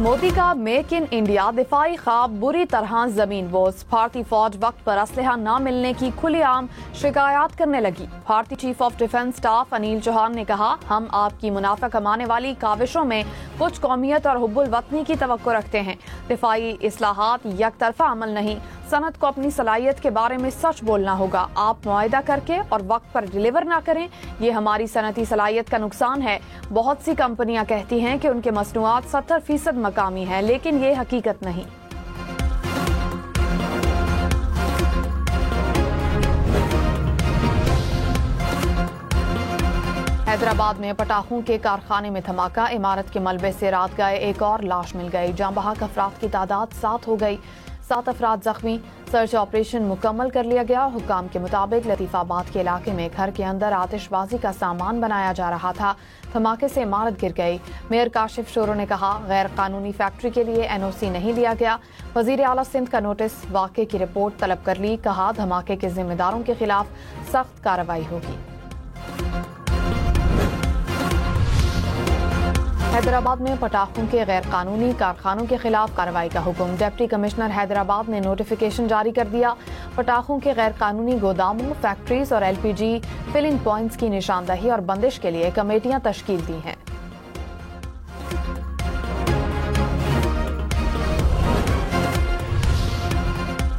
मोदी का make in India दिफाई ख्वाब बुरी तरह जमीन बोझ। भारतीय फौज वक्त पर असलहा न मिलने की खुलेआम शिकायत करने लगी। भारतीय chief of defence staff Anil Chauhan ने कहा, हम आपकी मुनाफा कमाने वाली काविशों में कुछ कौमियत और हुब्बुल वतनी की तवक्को रखते हैं। दिफाई इस्लाहात यकतरफा अमल नहीं, सनत को अपनी सलाहियत के बारे में सच बोलना होगा। आप मुआहदा करके और वक्त पर डिलीवर ना करें, ये हमारी सनती सलाहियत का नुकसान है। बहुत सी कंपनियां कहती हैं कि उनके मसनूआत 70% मकामी है, लेकिन ये हकीकत नहीं। हैदराबाद में पटाखों के कारखाने में धमाका, इमारत के मलबे से रात गए एक और लाश मिल गई। जाँ बहक अफराद की तादाद 7 हो गई, 7 अफराद जख्मी। सर्च ऑपरेशन मुकम्मल कर लिया गया। हुक्काम के मुताबिक लतीफाबाद के इलाके में घर के अंदर आतिशबाजी का सामान बनाया जा रहा था। धमाके से इमारत गिर गई। मेयर काशिफ शोरो ने कहा, गैर कानूनी फैक्ट्री के लिए NOC नहीं लिया गया। वजीर आला सिंध का नोटिस, वाक़े की रिपोर्ट तलब कर ली। कहा, धमाके के जिम्मेदारों के खिलाफ सख्त कार्रवाई होगी। हैदराबाद में पटाखों के गैर कानूनी कारखानों के खिलाफ कार्रवाई का हुक्म। डिप्टी कमिश्नर हैदराबाद ने नोटिफिकेशन जारी कर दिया। पटाखों के गैर कानूनी गोदामों, फैक्ट्रीज और LPG फिलिंग पॉइंट्स की निशानदही और बंदिश के लिए कमेटियां तश्कील दी हैं।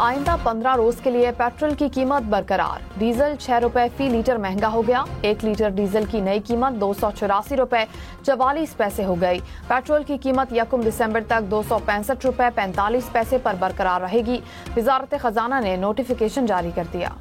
आइंदा 15 रोज के लिए पेट्रोल की कीमत बरकरार। डीजल 6 रुपए फी लीटर महंगा हो गया। 1 लीटर डीजल की नई कीमत 284 रुपए 44 पैसे हो गई। पेट्रोल की कीमत 1 दिसंबर तक 265 रुपए 45 पैसे पर बरकरार रहेगी। वजारत खजाना ने नोटिफिकेशन जारी कर दिया।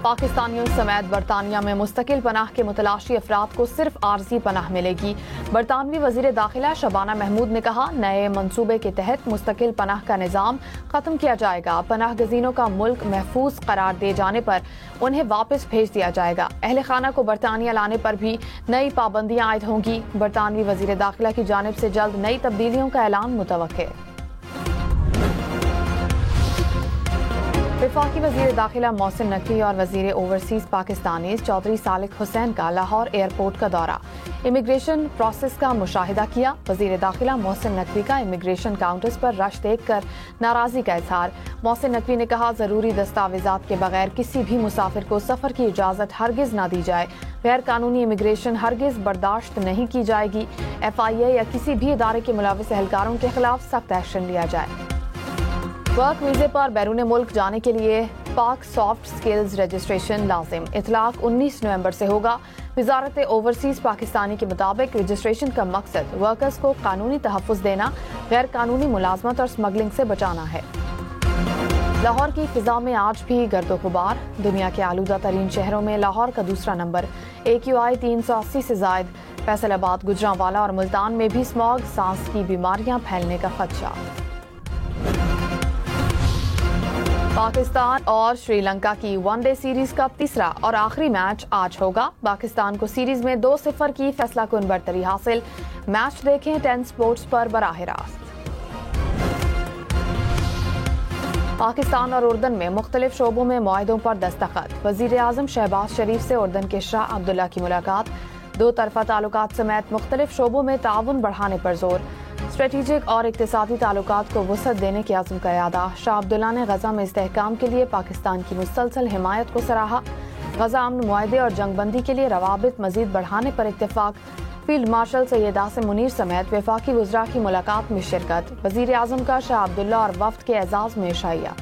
पाकिस्तानियों समेत बरतानिया में मुस्तकिल पनाह के मुतलाशी अफराद को सिर्फ आर्जी पनाह मिलेगी। बरतानवी वजीर दाखिला शबाना महमूद ने कहा, नए मंसूबे के तहत मुस्तकिल पनाह का निज़ाम खत्म किया जाएगा। पनाह गजीनों का मुल्क महफूज करार दे जाने पर उन्हें वापस भेज दिया जाएगा। अहले खाना को बरतानिया लाने पर भी नई पाबंदियां आयद होंगी। बरतानवी वजीर दाखिला की जानिब से जल्द नई तब्दीलियों का ऐलान मुतवक्के। वफाकी वजीर दाखिला मोहसिन नकवी और वजीर ओवरसीज पाकिस्तानी चौधरी सालिक हुसैन का लाहौर एयरपोर्ट का दौरा, इमिग्रेशन प्रोसेस का मुशाहिदा किया। वजीर दाखिला मोहसिन नकवी का इमिग्रेशन काउंटर्स पर रश देखकर नाराजगी का इजहार। मोहसिन नकवी ने कहा, जरूरी दस्तावेजात के बगैर किसी भी मुसाफिर को सफर की इजाजत हरगिज न दी जाए। गैर कानूनी इमिग्रेशन हरगिज बर्दाश्त नहीं की जाएगी। FIA या किसी भी इदारे के मुलविस एहलकारों के खिलाफ सख्त एक्शन लिया जाए। वर्क वीजे पर बैरून मुल्क जाने के लिए पाक सॉफ्ट स्किल्स रजिस्ट्रेशन लाजिम। इतलाक 19 नवंबर से होगा। वजारत ओवरसीज पाकिस्तानी के मुताबिक रजिस्ट्रेशन का मकसद वर्कर्स को कानूनी तहफ़्फ़ुज़ देना, गैर कानूनी मुलाजमत और स्मगलिंग से बचाना है। लाहौर की फिजा में आज भी गर्दो गुबार। दुनिया के आलूदा तरीन शहरों में लाहौर का दूसरा नंबर। AQI 380 से जायद। फैसलाबाद, गुजरांवाला और मुल्तान में भी स्मॉग, सांस की बीमारियां फैलने का खदशा। पाकिस्तान और श्रीलंका की वनडे सीरीज का तीसरा और आखिरी मैच आज होगा। पाकिस्तान को सीरीज में 2-0 की फैसलाकुन बढ़तरी हासिल। मैच देखें 10 स्पोर्ट्स पर बराह रास्त। पाकिस्तान और उर्दन में मुख्तलिफ शोबों में मुआहदों पर दस्तखत। वजीर आजम शहबाज शरीफ से उर्दन के शाह अब्दुल्ला की मुलाकात। 2 तरफा ताल्लुकात समेत मुख्तलिफ शोबों में ताउन बढ़ाने पर जोर। स्ट्रेटेजिक और इक्तिसादी ताल्लुकात को वसअत देने के अज़्म का इरादा। शाह अब्दुल्ला ने गजा में इस्तेहकाम के लिए पाकिस्तान की मुसलसल हिमायत को सराहा। गजा अमन मुआहदे और जंगबंदी के लिए रवाबित मजीद बढ़ाने पर इत्तेफाक। फील्ड मार्शल सैयद आसिम मुनीर समेत वफाकी वज़रा की मुलाकात में शिरकत। वज़ीर आज़म का शाह अब्दुल्ला और वफ्द के एजाज़ में शाइया।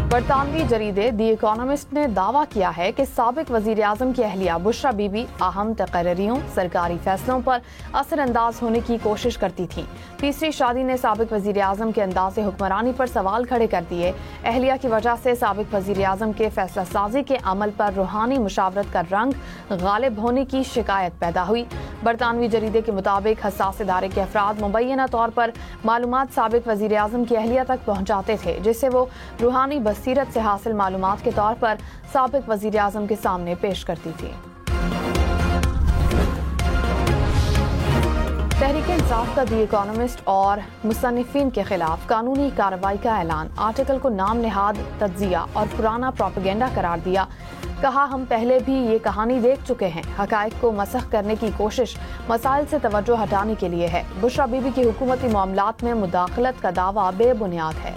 बरतानवी जरीदे दी इकोनॉमिस्ट ने दावा किया है कि साबिक वजीर आजम की अहलिया बुशरा बीबी अहम तकरीरों, सरकारी फैसलों पर असरअंदाज होने की कोशिश करती थी। तीसरी शादी ने साबिक वजीर आजम के अंदाज़े हुक्मरानी पर सवाल खड़े कर दिए। अहलिया की वजह से साबिक वजीर आजम के फैसला साजी के अमल पर रूहानी मुशावरत का रंग गालिब होने की शिकायत पैदा हुई। बरतानवी जरीदे के मुताबिक हसास इदारे के अफराद मुबैना तौर पर मालूमात साबिक वजीर आजम की अहलिया तक पहुँचाते थे, जिससे वो रूहानी सीरत से हासिल मालूमात के तौर पर साबिक वजीर आजम के सामने पेश करती थी। तहरीक इंसाफ का दी इकोनॉमिस्ट और मुसन्निफिन के खिलाफ कानूनी कार्रवाई का ऐलान। आर्टिकल को नाम नेहाद तज्जिया और पुराना प्रोपेगेंडा करार दिया। کہا ہم پہلے بھی یہ کہانی دیکھ چکے ہیں، حقائق کو مسخ کرنے کی کوشش مسائل سے توجہ ہٹانے کے لیے ہے۔ بشرا بی بی کی حکومتی معاملات میں مداخلت کا دعویٰ بے بنیاد ہے۔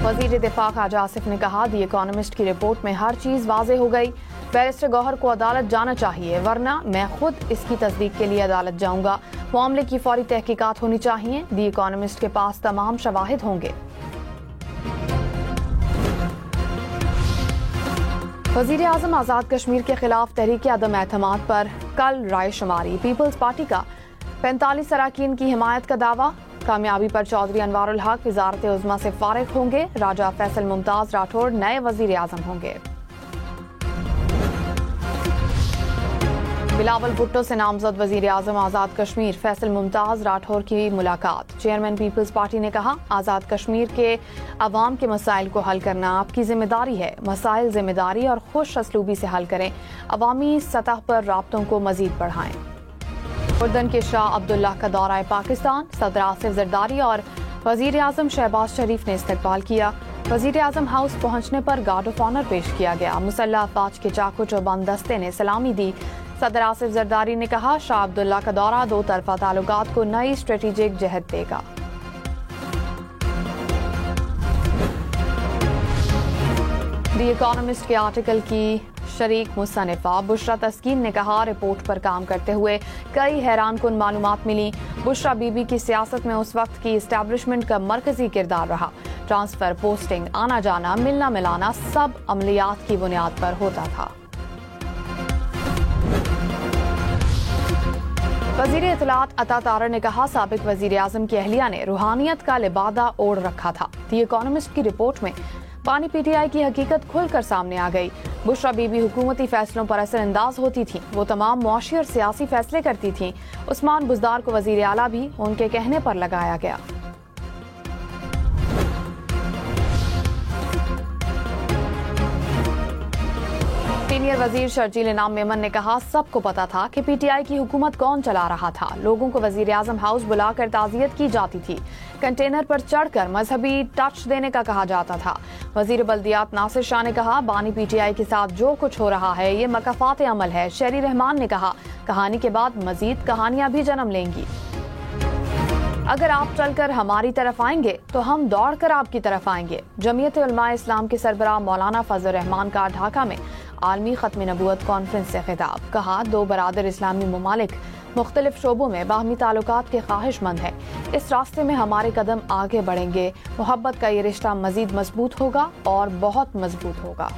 وزیر دفاع خواجہ آصف نے کہا دی اکانومسٹ کی رپورٹ میں ہر چیز واضح ہو گئی، بیرسٹر گوہر کو عدالت جانا چاہیے ورنہ میں خود اس کی تصدیق کے لیے عدالت جاؤں گا، معاملے کی فوری تحقیقات ہونی چاہیے، دی اکانومسٹ کے پاس تمام شواہد ہوں گے۔ وزیر اعظم آزاد کشمیر کے خلاف تحریک عدم اعتماد پر کل رائے شماری، پیپلز پارٹی کا 45 اراکین کی حمایت کا دعویٰ، کامیابی پر چودھری انوار الحق وزارت عظمیٰ سے فارغ ہوں گے، راجہ فیصل ممتاز راٹھوڑ نئے وزیر اعظم ہوں گے۔ بلاول بھٹو سے نامزد وزیر اعظم آزاد کشمیر فیصل ممتاز راٹھوڑ کی ملاقات، چیئرمین پیپلز پارٹی نے کہا آزاد کشمیر کے عوام کے مسائل کو حل کرنا آپ کی ذمہ داری ہے، مسائل ذمہ داری اور خوش اسلوبی سے حل کریں، عوامی سطح پر رابطوں کو مزید بڑھائیں۔ اردن کے شاہ عبداللہ کا دورہ پاکستان، صدر آصف زرداری اور وزیر اعظم شہباز شریف نے استقبال کیا، وزیر اعظم ہاؤس پہنچنے پر گارڈ آف آنر پیش کیا گیا، مسلح افواج کے چاقو چوبند دستے نے سلامی دی، صدر آصف زرداری نے کہا شاہ عبداللہ کا دورہ دو طرفہ تعلقات کو نئی اسٹریٹجک جہت دے گا۔ دی اکانومسٹ کے آرٹیکل کی شریک مصنفہ بشرا تسکین نے کہا رپورٹ پر کام کرتے ہوئے کئی حیران کن معلومات ملی، بشرا بی بی کی سیاست میں اس وقت کی اسٹیبلشمنٹ کا مرکزی کردار رہا، ٹرانسفر، پوسٹنگ، آنا جانا، ملنا ملانا سب عملیات کی بنیاد پر ہوتا تھا۔ وزیر اطلاعات عطا طاہر نے کہا سابق وزیر اعظم کی اہلیہ نے روحانیت کا لبادہ اوڑھ رکھا تھا، دی اکانومسٹ کی رپورٹ میں پانی پی ٹی آئی کی حقیقت کھل کر سامنے آ گئی، بشرا بی بی حکومتی فیصلوں پر اثر انداز ہوتی تھیں، وہ تمام معاشی اور سیاسی فیصلے کرتی تھیں، عثمان بزدار کو وزیر اعلیٰ بھی ان کے کہنے پر لگایا گیا۔ سینئر وزیر شرجیل انعام میمن نے کہا سب کو پتا تھا کہ پی ٹی آئی کی حکومت کون چلا رہا تھا، لوگوں کو وزیر اعظم ہاؤس بلا کر تعزیت کی جاتی تھی، کنٹینر پر چڑھ کر مذہبی ٹچ دینے کا کہا جاتا تھا۔ وزیر بلدیات ناصر شاہ نے کہا بانی پی ٹی آئی کے ساتھ جو کچھ ہو رہا ہے یہ مکافات عمل ہے۔ شہری رحمان نے کہا کہانی کے بعد مزید کہانیاں بھی جنم لیں گی، اگر آپ چل کر ہماری طرف آئیں گے تو ہم دوڑ کر آپ کی طرف آئیں گے۔ جمعیت علماء اسلام کے سربراہ مولانا فضل الرحمان کا ڈھاکہ میں عالمی ختم نبوت کانفرنس سے خطاب، کہا دو برادر اسلامی ممالک مختلف شعبوں میں باہمی تعلقات کے خواہش مند ہیں، اس راستے میں ہمارے قدم آگے بڑھیں گے، محبت کا یہ رشتہ مزید مضبوط ہوگا اور بہت مضبوط ہوگا۔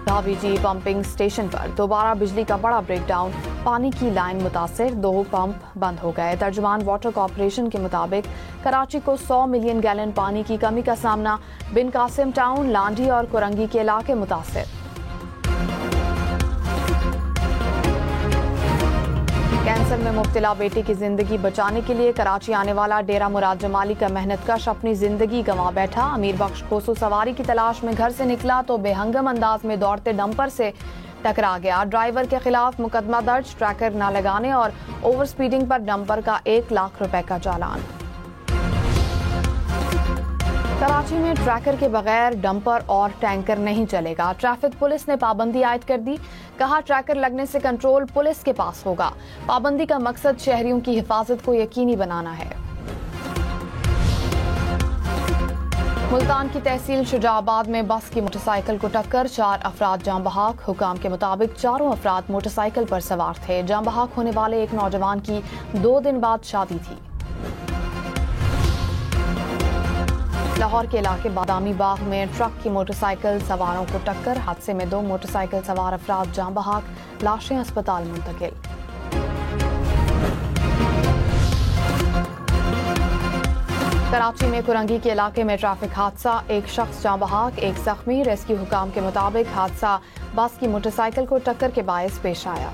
دھاوی جی پمپنگ اسٹیشن پر دوبارہ بجلی کا بڑا بریک ڈاؤن، پانی کی لائن متاثر، 2 پمپ بند ہو گئے۔ ترجمان واٹر کارپوریشن کے مطابق کراچی کو 100 ملین گیلن پانی کی کمی کا سامنا، بن قاسم ٹاؤن، لانڈھی اور کرنگی کے علاقے متاثر۔ کینسر میں مبتلا بیٹی کی زندگی بچانے کے لیے کراچی آنے والا ڈیرہ مراد جمالی کا محنت کش اپنی زندگی گنوا بیٹھا، امیر بخش کھوسو سواری کی تلاش میں گھر سے نکلا تو بے ہنگم انداز میں دوڑتے ڈمپر سے ٹکرا گیا، ڈرائیور کے خلاف مقدمہ درج، ٹریکر نہ لگانے اور اوور سپیڈنگ پر ڈمپر کا 1 لاکھ روپے کا چالان۔ کراچی میں ٹریکر کے بغیر ڈمپر اور ٹینکر نہیں چلے گا، ٹریفک پولیس نے پابندی عائد کر دی، کہا ٹریکر لگنے سے کنٹرول پولیس کے پاس ہوگا، پابندی کا مقصد شہریوں کی حفاظت کو یقینی بنانا ہے۔ ملتان کی تحصیل شجاع آباد میں بس کی موٹر سائیکل کو ٹکر، 4 افراد جاں بحق، حکام کے مطابق چاروں افراد موٹر سائیکل پر سوار تھے، جاں بحق ہونے والے ایک نوجوان کی 2 دن بعد شادی تھی۔ لاہور کے علاقے بادامی باغ میں ٹرک کی موٹر سائیکل سواروں کو ٹکر، حادثے میں 2 موٹر سائیکل سوار افراد جاں بحق، لاشیں اسپتال منتقل۔ کراچی میں کرنگی کے علاقے میں ٹریفک حادثہ، ایک شخص جاں بحق، ایک زخمی، ریسکیو حکام کے مطابق حادثہ بس کی موٹر سائیکل کو ٹکر کے باعث پیش آیا۔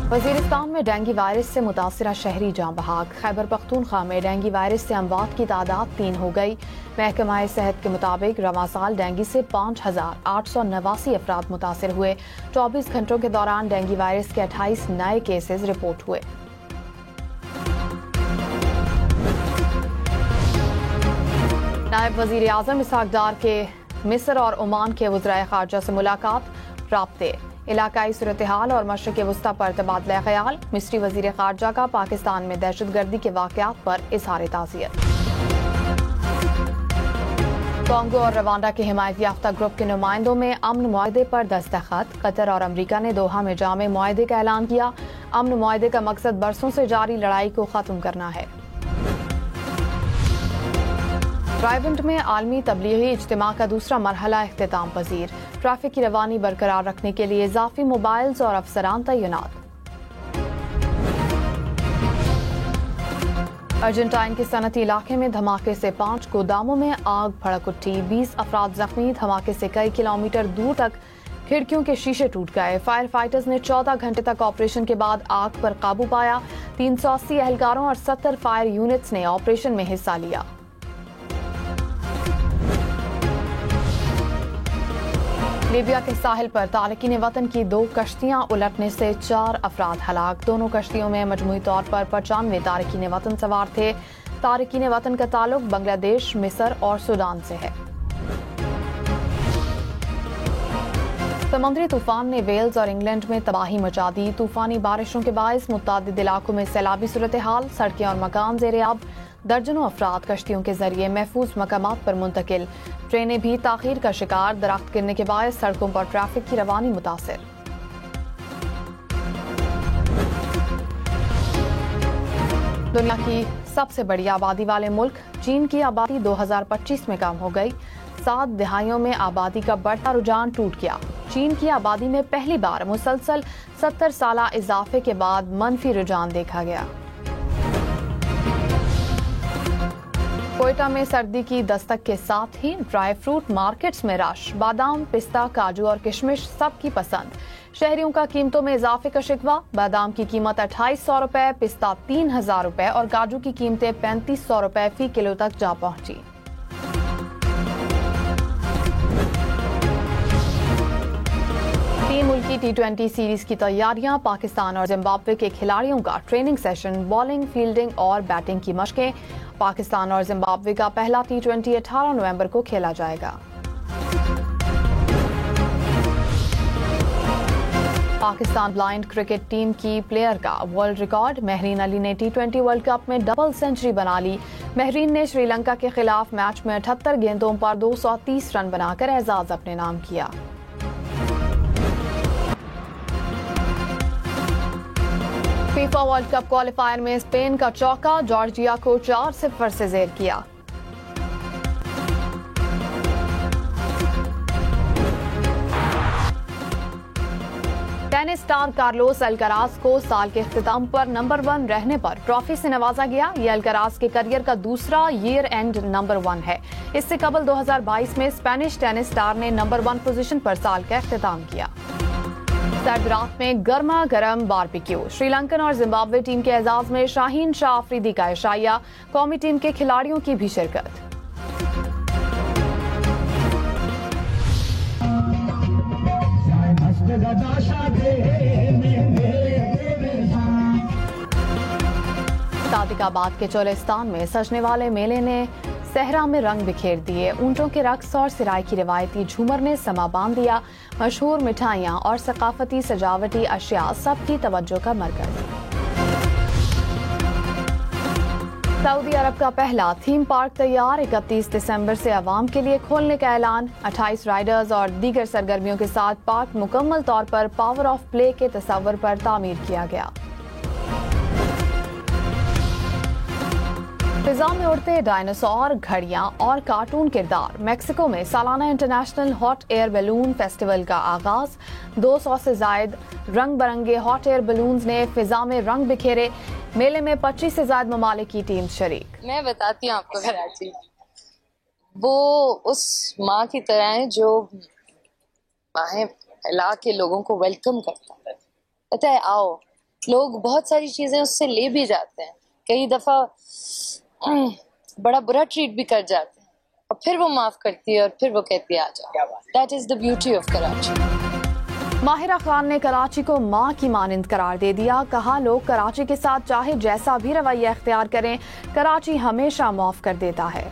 वजीरिस्तान में डेंगू वायरस से मुतासरा शहरी जाँ बहाक। खैबर पख्तूनख्वा में डेंगू वायरस से अमवात की तादाद 3 हो गई। महकमा सेहत के मुताबिक रवां साल डेंगू से 5,889 अफराद मुतासर हुए। 24 घंटों के दौरान डेंगू वायरस के 28 नए केसेस रिपोर्ट हुए। नायब वजीर आजम इसहाक डार के मिस्र और ओमान के वज़राए ख़ारजा से मुलाकात, राब्ते, इलाकाई सूरत हाल और मशरिक़ वस्ता पर तबादला ख्याल। मिस्री वज़ीर ख़ारजा का पाकिस्तान में दहशतगर्दी के वाक़यात पर इज़हार ताज़ियत। कांगो और रवांडा के हिमायत याफ्ता ग्रुप के नुमाइंदों में अमन मुआहदे पर दस्तखत। कतर और अमरीका ने दोहा में जामे मुआहदे का ऐलान किया। अमन मुआहदे का मकसद बरसों से जारी लड़ाई को ख़त्म करना है। रायवंड में आलमी तबलीगी इज्तिमा का दूसरा मरहला इख्तिताम पजीर। ट्रैफिक की रवानी बरकरार रखने के लिए इजाफी मोबाइल्स और अफसरान तैनात। अर्जेंटाइन के सनती इलाके में धमाके से 5 गोदामों में आग भड़क उठी। 20 अफराद जख्मी। धमाके से कई किलोमीटर दूर तक खिड़कियों के शीशे टूट गए। फायर फाइटर्स ने 14 घंटे तक ऑपरेशन के बाद आग पर काबू पाया। 380 एहलकारों और 70 फायर यूनिट्स ने ऑपरेशन में हिस्सा लिया। लीबिया के साहिल पर तारकीन वतन की 2 कश्तियां उलटने से 4 अफराद हलाक। दोनों कश्तियों में मजमूई तौर पर 95 तारकीन वतन सवार थे। तारकीन वतन का ताल्लुक बांग्लादेश, मिस्र और सूडान से है। समुद्री तूफान ने वेल्स और इंग्लैंड में तबाही मचा दी। तूफानी बारिशों के बायस मुतादिद इलाकों में सैलाबी सूरत हाल। सड़कें और मकान ज़ेर-ए-आब। दर्जनों अफराद कश्तियों के जरिए महफूज मकामात पर मुंतकिल। ट्रेनें भी ताखीर का शिकार। दरख्त गिरने के बायस सड़कों पर ट्रैफिक की रवानी मुतासिर। दुनिया की सबसे बड़ी आबादी वाले मुल्क चीन की आबादी 2025 में कम हो गई। 7 दिहाइयों में आबादी का बढ़ता रुझान टूट गया। चीन की आबादी में पहली बार मुसलसल 70 साला इजाफे के बाद मनफी रुझान देखा गया। कोयटा में सर्दी की दस्तक के साथ ही ड्राई फ्रूट मार्केट्स में रश। बादाम, पिस्ता, काजू और किशमिश सबकी पसंद। शहरियों का कीमतों में इजाफे का शिकवा। बादाम की कीमत 2800 रुपए, पिस्ता 3000 रुपए और काजू की कीमतें 3500 रुपए फी किलो तक जा पहुंची। तीन मुल्की T20 सीरीज की तैयारियां। पाकिस्तान और जिम्बाब्वे के खिलाड़ियों का ट्रेनिंग सेशन। बॉलिंग, फील्डिंग और बैटिंग की मशकें। पाकिस्तान और जिम्बाब्वे का पहला T20 18 नवंबर को खेला जाएगा। पाकिस्तान ब्लाइंड क्रिकेट टीम की प्लेयर का वर्ल्ड रिकॉर्ड। महरीन अली ने T20 वर्ल्ड कप में डबल सेंचुरी बना ली। महरीन ने श्रीलंका के खिलाफ मैच में 78 गेंदों पर 230 रन बनाकर एजाज अपने नाम किया। फीफा वर्ल्ड कप क्वालिफायर में स्पेन का चौका। जॉर्जिया को 4-0 से जेर किया। टेनिस स्टार कार्लोस अल्कराज को साल के इख्तिताम पर नंबर 1 रहने पर ट्रॉफी से नवाजा गया। ये अल्कराज के करियर का दूसरा ईयर एंड नंबर 1 है। इससे कबल 2022 में स्पेनिश टेनिस स्टार ने नंबर 1 पोजीशन पर साल का इख्तिताम किया। सर्द रात में गर्मा गर्म बारबेक्यू। श्रीलंकन और जिम्बाब्वे टीम के एजाज में शाहीन शाह अफरीदी का इशाया। कौमी टीम के खिलाड़ियों की भी शिरकत। सादिकाबाद के चोलिस्तान में सजने वाले मेले ने सहरा में रंग बिखेर दिए। ऊंटों के रक्स और सिराय की रिवायती झूमर ने समा बांध दिया। मशहूर मिठाइयां और सकाफती सजावटी अशिया सबकी तवज्जो का मरकज। सऊदी अरब का पहला थीम पार्क तैयार। 31 दिसंबर से आवाम के लिए खोलने का ऐलान। 28 राइडर्स और दीगर सरगर्मियों के साथ पार्क मुकम्मल तौर पर पावर ऑफ प्ले के तस्वर पर तामीर किया गया। फिजा में उड़ते डायनासोर, घड़ियां और कार्टून किरदार। मेक्सिको में सालाना international hot air balloon festival का आगाज। 200 से जायद रंग बिरंगे हॉट एयर बैलून्स ने फिजा में रंग बिखेरे। मेले में 25 से ज्यादा ममालिक की टीम शरीक। मैं बताती हूँ आपको कराची, वो उस माँ की तरह है जो बाहें फैला के लोगों को वेलकम करता है। कहता है आओ, لوگ بہت ساری چیزیں اس سے لے بھی جاتے ہیں, کئی دفعہ بڑا برا ٹریٹ بھی کر جاتے ہیں, اور پھر وہ معاف کرتی ہے اور پھر وہ کہتی ہے آ جاؤ. That is the beauty of Karachi. Mahira Khan نے کراچی کو ماں کی مانند قرار دے دیا. کہا لوگ کراچی کے ساتھ چاہے جیسا بھی رویہ اختیار کریں, کراچی ہمیشہ معاف کر دیتا ہے.